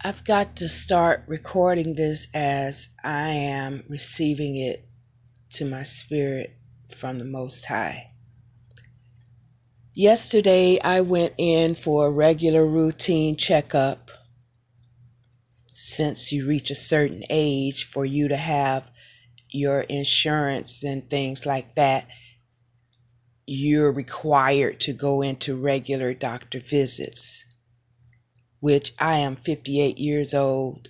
I've got to start recording this as I am receiving it to my spirit from the Most High. Yesterday, I went in for a regular routine checkup. Since you reach a certain age, for you to have your insurance and things like that, you're required to go into regular doctor visits, which I am 58 years old.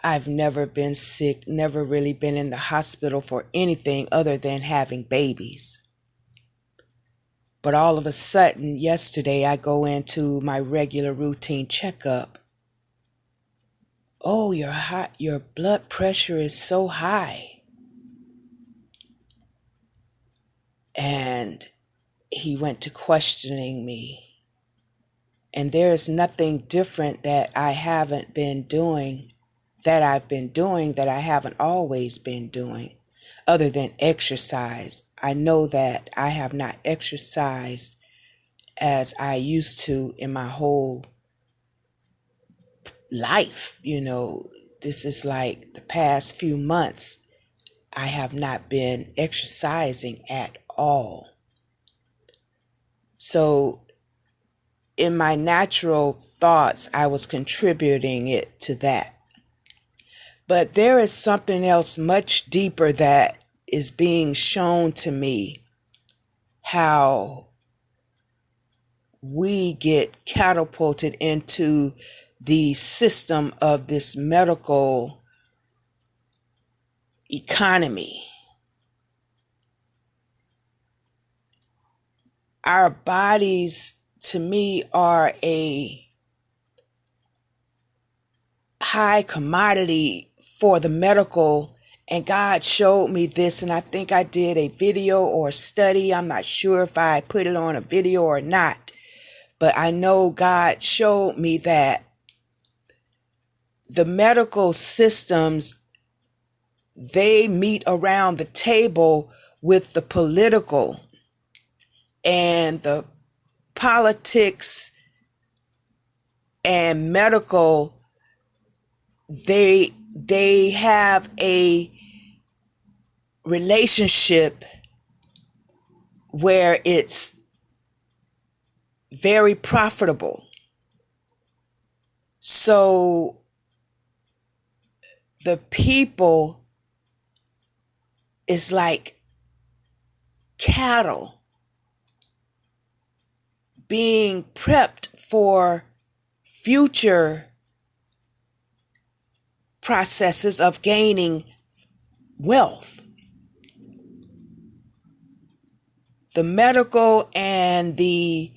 I've never been sick, never really been in the hospital for anything other than having babies. But all of a sudden, yesterday, I go into my regular routine checkup. Oh, your blood pressure is so high. And he went to questioning me. And there is nothing different that I've been doing that I haven't always been doing, other than exercise. I know that I have not exercised as I used to in my whole life. This is like the past few months, I have not been exercising at all. So in my natural thoughts, I was contributing it to that. But there is something else much deeper that is being shown to me, how we get catapulted into the system of this medical economy. Our bodies, to me, are a high commodity for the medical, and God showed me this, and I think I did a video or a study. I'm not sure if I put it on a video or not, but I know God showed me that the medical systems, they meet around the table with the political and the politics and medical. They have a relationship where it's very profitable. So the people is like cattle being prepped for future processes of gaining wealth. The medical and the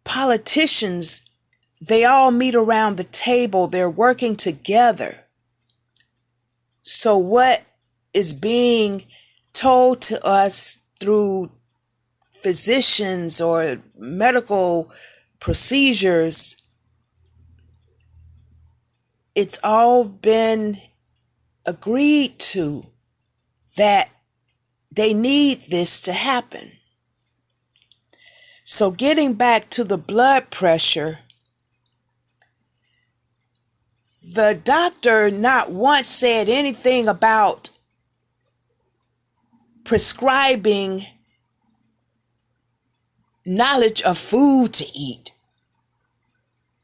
politicians, they all meet around the table. They're working together. So what is being told to us through physicians or medical procedures, it's all been agreed to that they need this to happen. So getting back to the blood pressure, the doctor not once said anything about prescribing knowledge of food to eat,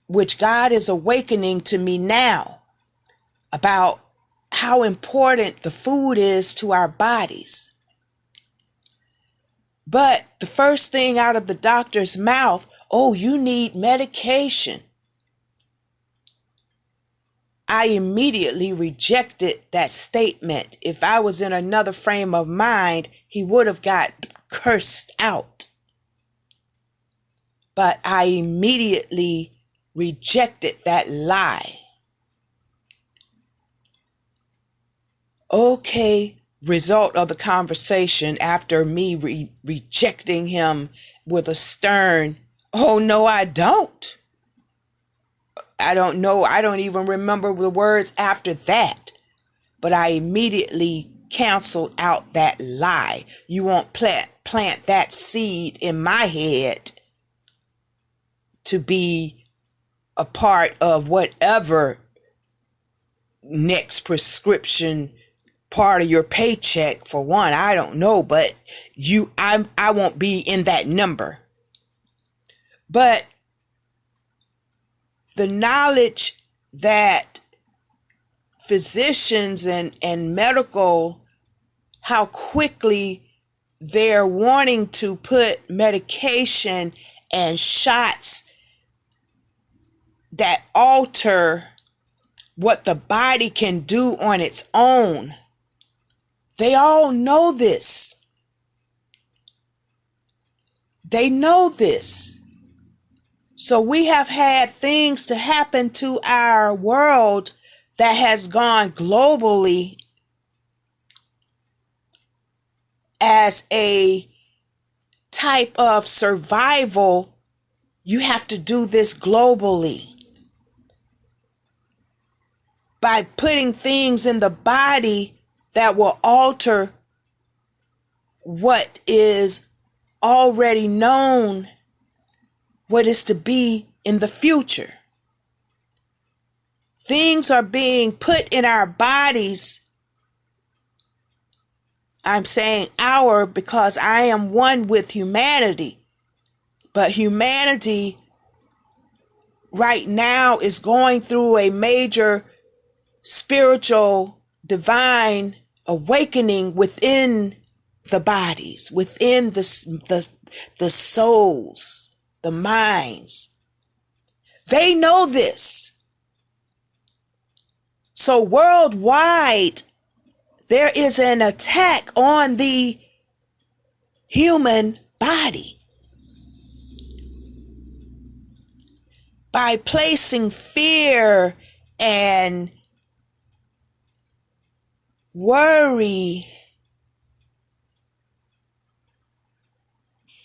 which God is awakening to me now about how important the food is to our bodies. But the first thing out of the doctor's mouth, oh, you need medication. I immediately rejected that statement. If I was in another frame of mind, he would have got cursed out. But I immediately rejected that lie. Okay, result of the conversation after me rejecting him with a stern, oh no, I don't. I don't know. I don't even remember the words after that. But I immediately canceled out that lie. You won't plant that seed in my head to be a part of whatever next prescription part of your paycheck. For one, I don't know, but I won't be in that number. But the knowledge that physicians and medical, how quickly they're wanting to put medication and shots that alter what the body can do on its own. They all know this. They know this. So we have had things to happen to our world that has gone globally as a type of survival. You have to do this globally by putting things in the body that will alter what is already known, what is to be in the future. Things are being put in our bodies. I'm saying our because I am one with humanity. But humanity right now is going through a major spiritual, divine awakening within the bodies, within the souls, the minds. They know this. So worldwide, there is an attack on the human body by placing fear and worry.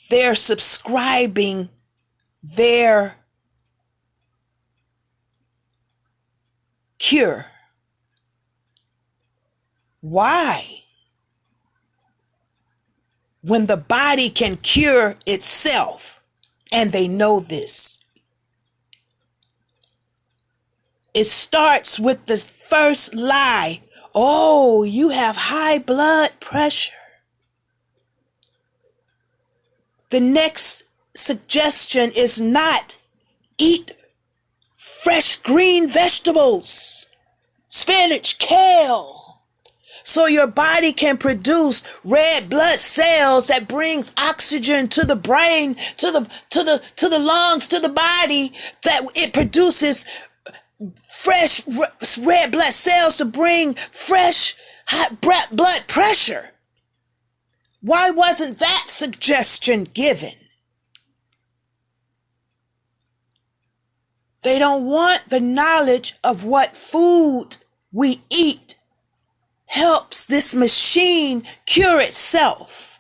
They're subscribing their cure. Why? When the body can cure itself, and they know this. It starts with the first lie. Oh, you have high blood pressure. The next suggestion is not eat fresh green vegetables, spinach, kale, so your body can produce red blood cells that brings oxygen to the brain, to the lungs, to the body, that it produces fresh red blood cells to bring fresh hot blood pressure. Why wasn't that suggestion given? They don't want the knowledge of what food we eat helps this machine cure itself.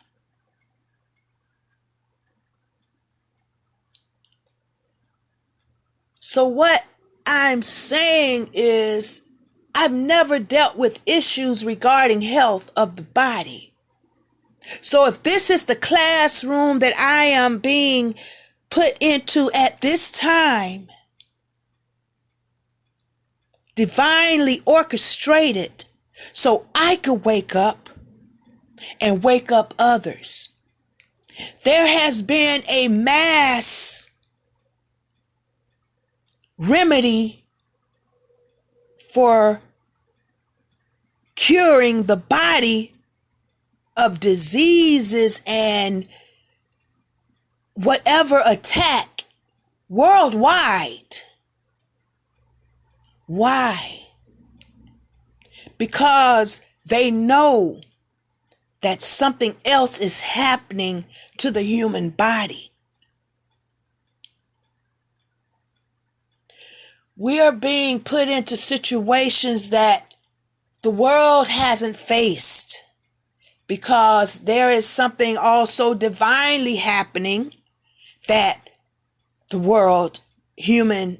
So what I'm saying is, I've never dealt with issues regarding health of the body. So if this is the classroom that I am being put into at this time, divinely orchestrated, so I could wake up and wake up others. There has been a mass remedy for curing the body of diseases and whatever attack worldwide. Why? Because they know that something else is happening to the human body. We are being put into situations that the world hasn't faced, because there is something also divinely happening that the world, human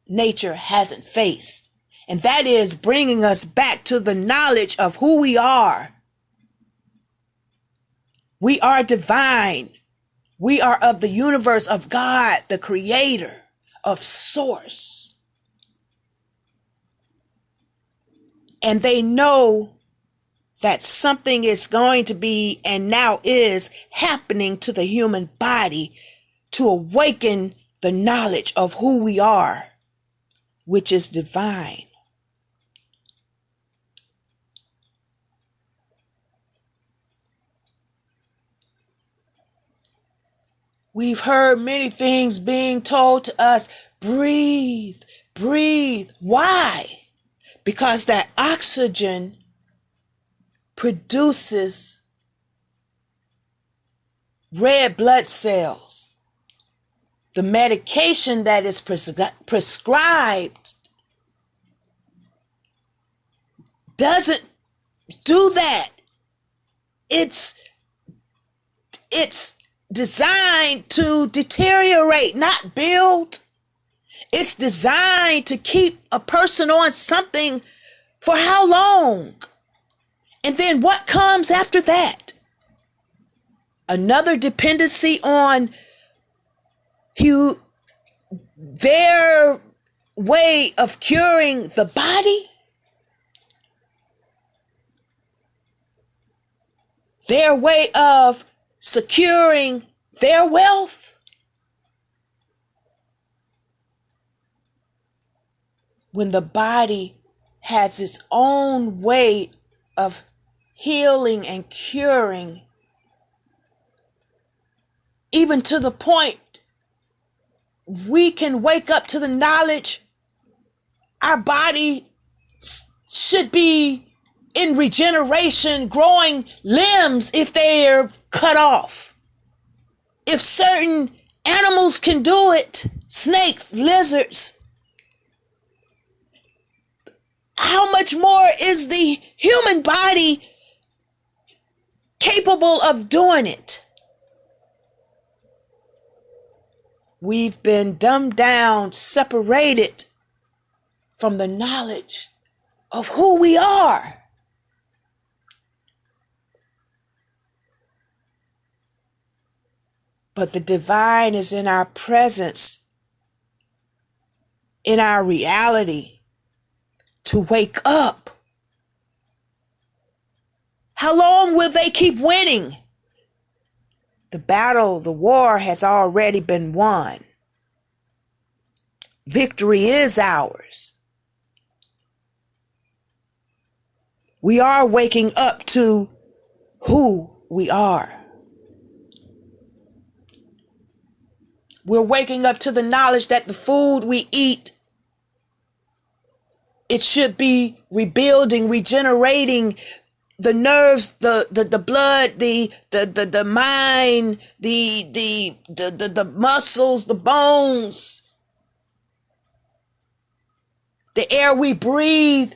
nature, hasn't faced. And that is bringing us back to the knowledge of who we are. We are divine. We are of the universe of God, the Creator. of source. And they know that something is going to be and now is happening to the human body to awaken the knowledge of who we are, which is divine. We've heard many things being told to us, breathe, breathe. Why? Because that oxygen produces red blood cells. The medication that is prescribed doesn't do that. It's designed to deteriorate, not build. It's designed to keep a person on something for how long? And then what comes after that? Another dependency on their way of curing the body? Their way of securing their wealth? When the body has its own way of healing and curing, even to the point we can wake up to the knowledge our body should be in regeneration, growing limbs if they're cut off. If certain animals can do it, snakes, lizards, how much more is the human body capable of doing it? We've been dumbed down, separated from the knowledge of who we are. But the divine is in our presence, in our reality, to wake up. How long will they keep winning? The battle, the war has already been won. Victory is ours. We are waking up to who we are. We're waking up to the knowledge that the food we eat, it should be rebuilding, regenerating the nerves, the blood, the mind, the muscles, the bones, the air we breathe.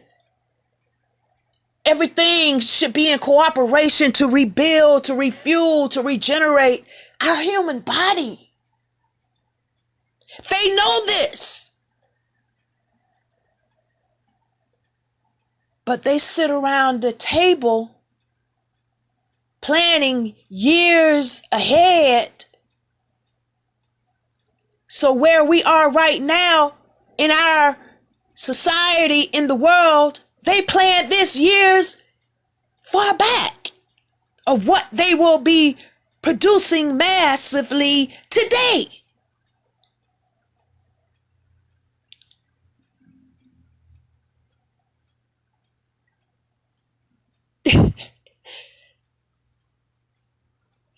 Everything should be in cooperation to rebuild, to refuel, to regenerate our human body. They know this. But they sit around the table planning years ahead. So where we are right now in our society, in the world, they planned this years far back of what they will be producing massively today.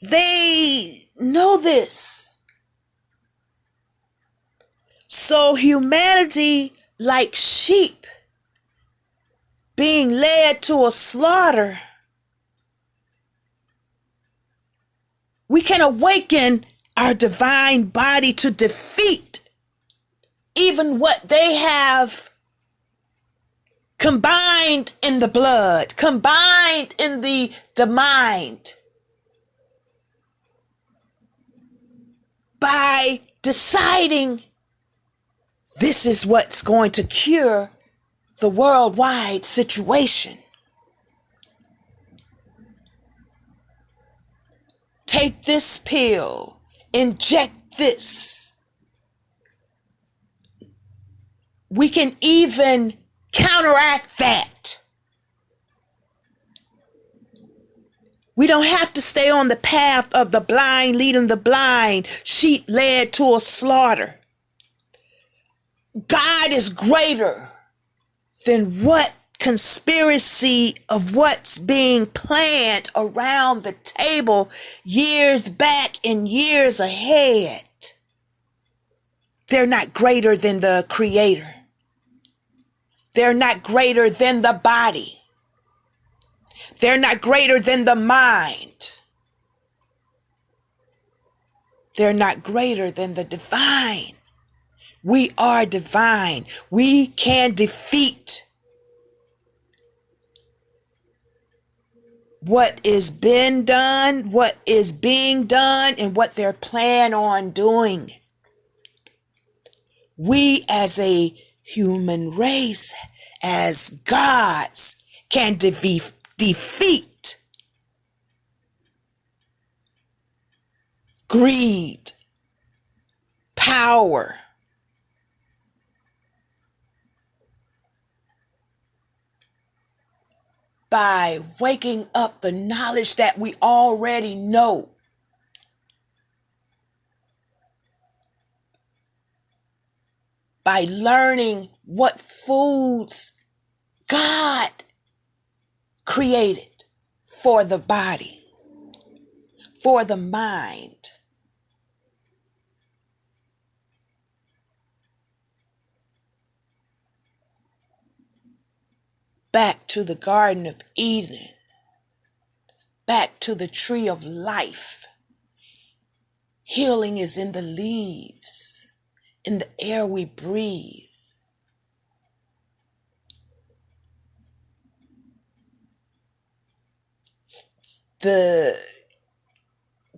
They know this. So humanity, like sheep, being led to a slaughter, we can awaken our divine body to defeat even what they have combined in the blood, combined in the mind, by deciding this is what's going to cure the worldwide situation. Take this pill, inject this. we can even counteract that. We don't have to stay on the path of the blind leading the blind, sheep led to a slaughter. God is greater than what conspiracy of what's being planned around the table years back and years ahead. They're not greater than the Creator. They're not greater than the body. They're not greater than the mind. They're not greater than the divine. We are divine. We can defeat what is been done, what is being done, and what they're planning on doing. We as a human race, as gods, can defeat greed, power, by waking up the knowledge that we already know. By learning what foods God created for the body, for the mind. Back to the Garden of Eden, back to the tree of life. Healing is in the leaves, in the air we breathe. The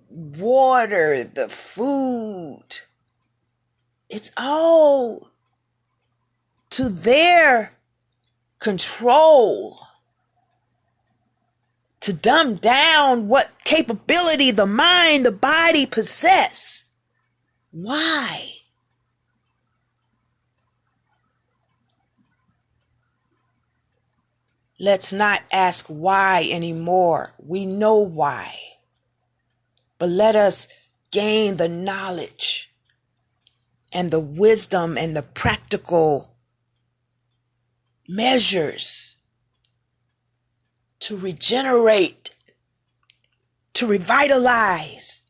water, the food, it's all to their control, to dumb down what capability the mind, the body possess. Why? Let's not ask why anymore. We know why. But let us gain the knowledge and the wisdom and the practical measures to regenerate, to revitalize,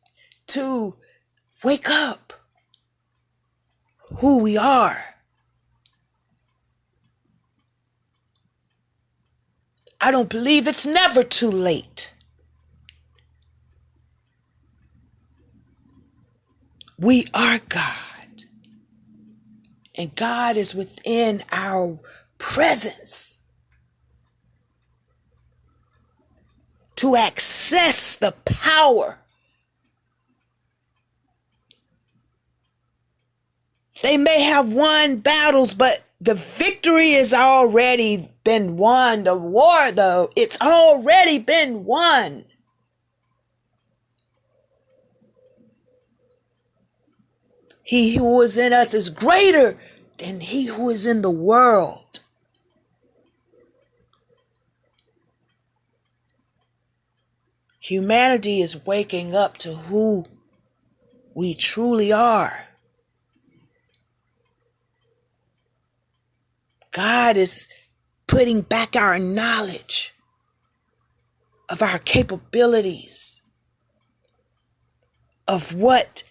to wake up who we are. I don't believe it's never too late. We are God, and God is within our presence to access the power. They may have won battles, but the victory has already been won. The war, though, it's already been won. He who is in us is greater than he who is in the world. Humanity is waking up to who we truly are. God is putting back our knowledge of our capabilities, of what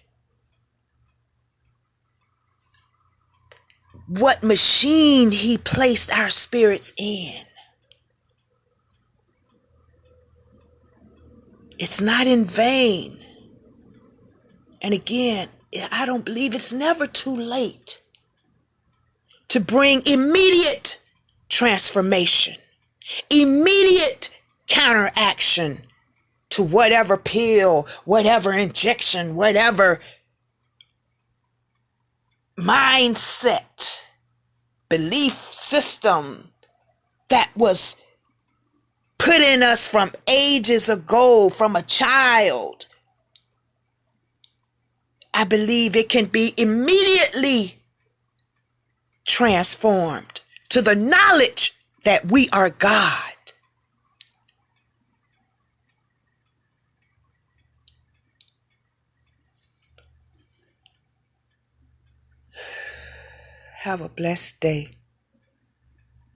machine he placed our spirits in. It's not in vain. And again, I don't believe it's never too late to bring immediate transformation, immediate counteraction to whatever pill, whatever injection, whatever mindset, belief system that was put in us from ages ago, from a child. I believe it can be immediately transformed to the knowledge that we are God. Have a blessed day.